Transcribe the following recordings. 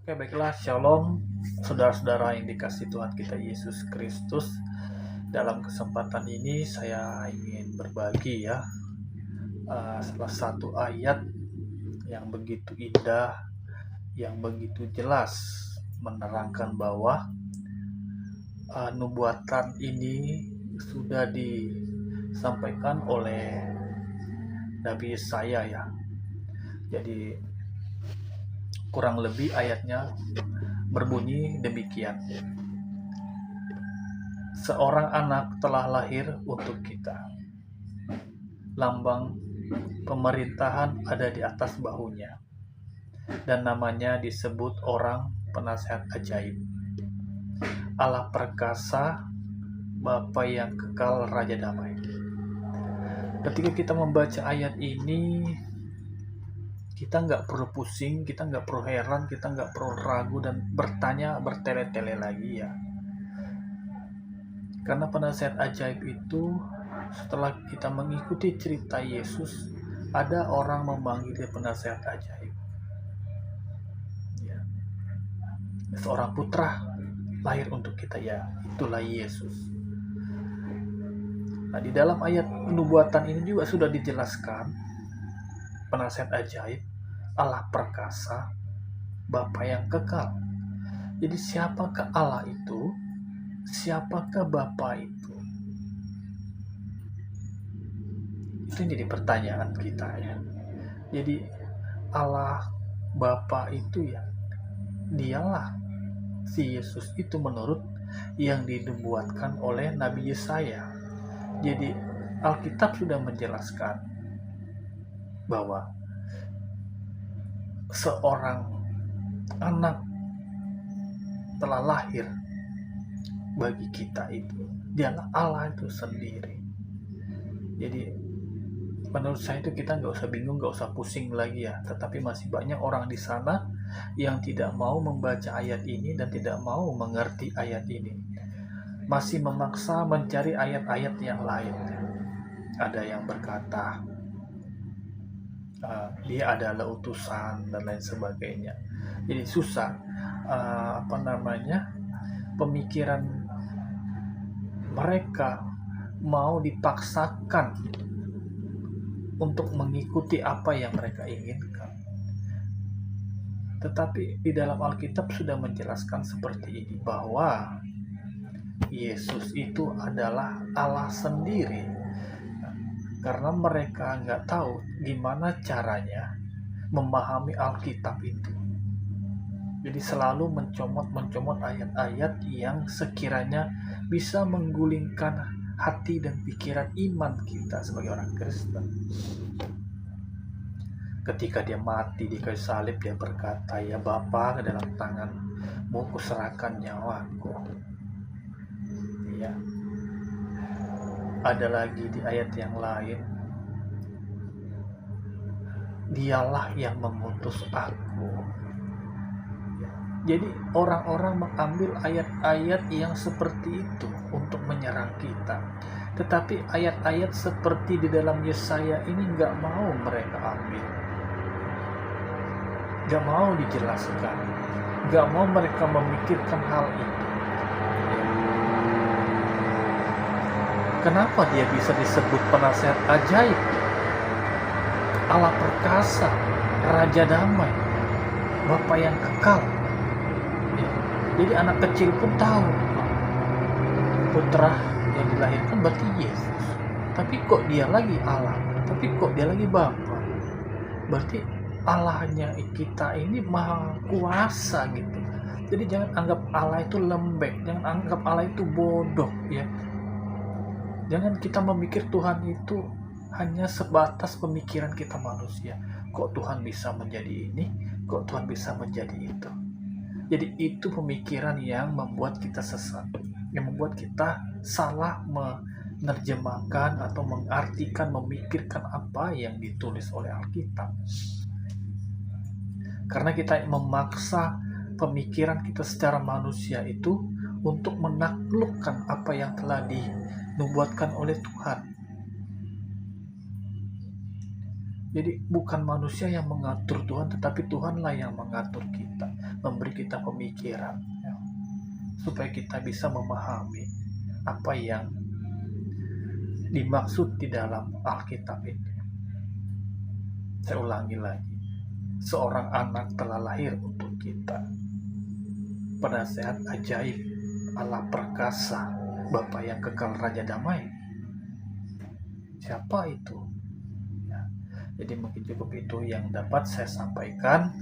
Oke, baiklah, Shalom, saudara-saudara yang dikasihi Tuhan kita Yesus Kristus. Dalam kesempatan ini saya ingin berbagi salah satu ayat yang begitu indah, yang begitu jelas menerangkan bahwa nubuatan ini sudah disampaikan oleh Nabi Yesaya ya. Jadi kurang lebih ayatnya berbunyi demikian. Seorang anak telah lahir untuk kita. Lambang pemerintahan ada di atas bahunya. Dan namanya disebut orang penasihat ajaib. Allah perkasa, Bapa yang kekal, Raja damai. Ketika kita membaca ayat ini, kita nggak perlu pusing, kita nggak perlu heran, kita nggak perlu ragu dan bertele-tele lagi ya. Karena penasihat ajaib itu, setelah kita mengikuti cerita Yesus, ada orang memanggil dia penasihat ajaib. Ya. Seorang putra lahir untuk kita, ya, itulah Yesus. Nah, di dalam ayat nubuatan ini juga sudah dijelaskan penasihat ajaib, Allah perkasa, Bapa yang kekal. Jadi siapakah Allah itu? Siapakah Bapa itu? Itu jadi pertanyaan kita ya. Jadi Allah Bapa itu ya, dialah si Yesus itu menurut yang dinubuatkan oleh Nabi Yesaya. Jadi Alkitab sudah menjelaskan bahwa seorang anak telah lahir bagi kita itu. Dialah Allah itu sendiri. Jadi menurut saya itu kita nggak usah bingung, nggak usah pusing lagi ya. Tetapi masih banyak orang di sana yang tidak mau membaca ayat ini dan tidak mau mengerti ayat ini. Masih memaksa mencari ayat-ayat yang lain. Ada yang berkata dia adalah utusan dan lain sebagainya. Jadi susah pemikiran mereka mau dipaksakan untuk mengikuti apa yang mereka inginkan. Tetapi di dalam Alkitab sudah menjelaskan seperti ini, bahwa Yesus itu adalah Allah sendiri. Karena mereka nggak tahu gimana caranya memahami Alkitab itu. Jadi selalu mencomot ayat-ayat yang sekiranya bisa menggulingkan hati dan pikiran iman kita sebagai orang Kristen. Ketika dia mati di kayu salib, dia berkata, ya Bapa, ke dalam tanganmu kuserahkan nyawaku. Ya. Ada lagi di ayat yang lain, dialah yang mengutus aku. Jadi orang-orang mengambil ayat-ayat yang seperti itu untuk menyerang kita. Tetapi ayat-ayat seperti di dalam Yesaya ini nggak mau mereka ambil. Nggak mau dijelaskan. Nggak mau mereka memikirkan hal itu. Kenapa dia bisa disebut penasihat ajaib? Allah perkasa, Raja damai, Bapa yang kekal. Ya. Jadi anak kecil pun tahu putra yang dilahirkan berarti Yesus. Tapi kok dia lagi Allah? Tapi kok dia lagi Bapa? Berarti Allahnya kita ini maha kuasa gitu. Jadi jangan anggap Allah itu lembek, jangan anggap Allah itu bodoh ya. Jangan kita memikir Tuhan itu hanya sebatas pemikiran kita manusia. Kok Tuhan bisa menjadi ini? Kok Tuhan bisa menjadi itu? Jadi itu pemikiran yang membuat kita sesat. Yang membuat kita salah menerjemahkan atau mengartikan, memikirkan apa yang ditulis oleh Alkitab. Karena kita memaksa pemikiran kita secara manusia itu untuk menaklukkan apa yang telah dinubuatkan oleh Tuhan. Jadi bukan manusia yang mengatur Tuhan, tetapi Tuhanlah yang mengatur kita. memberi kita pemikiran, ya, supaya kita bisa memahami apa yang dimaksud di dalam Alkitab ini. Saya ulangi lagi, seorang anak telah lahir untuk kita. Penasehat ajaib, Allah perkasa, Bapa yang kekal, Raja damai. Siapa itu? Ya, jadi mungkin cukup itu yang dapat saya sampaikan.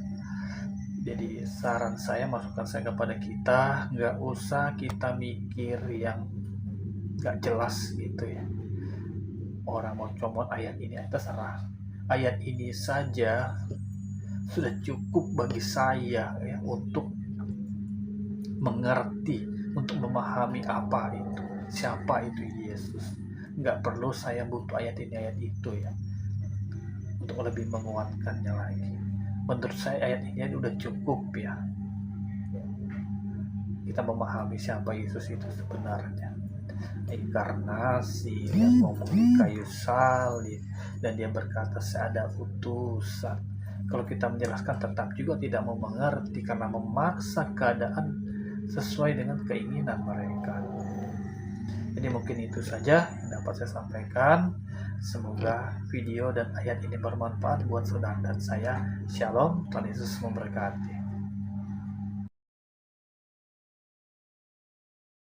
Jadi saran saya, masukan saya kepada kita, nggak usah kita mikir yang nggak jelas gitu ya. Orang mau comot ayat ini, terserah. Ayat ini saja sudah cukup bagi saya ya, untuk mengerti, untuk memahami apa itu, siapa itu Yesus. Nggak perlu saya butuh ayat ini, ayat itu ya, untuk lebih menguatkannya lagi. Menurut saya ayat ini udah cukup ya, kita memahami siapa Yesus itu sebenarnya. Karena si yang ngomong di kayu salib dan dia berkata saya ada utusan. Kalau kita menjelaskan tetap juga tidak mau mengerti karena memaksa keadaan sesuai dengan keinginan mereka. Jadi mungkin itu saja yang dapat saya sampaikan. Semoga video dan ayat ini bermanfaat buat saudara dan saya. Shalom, Tuhan Yesus memberkati.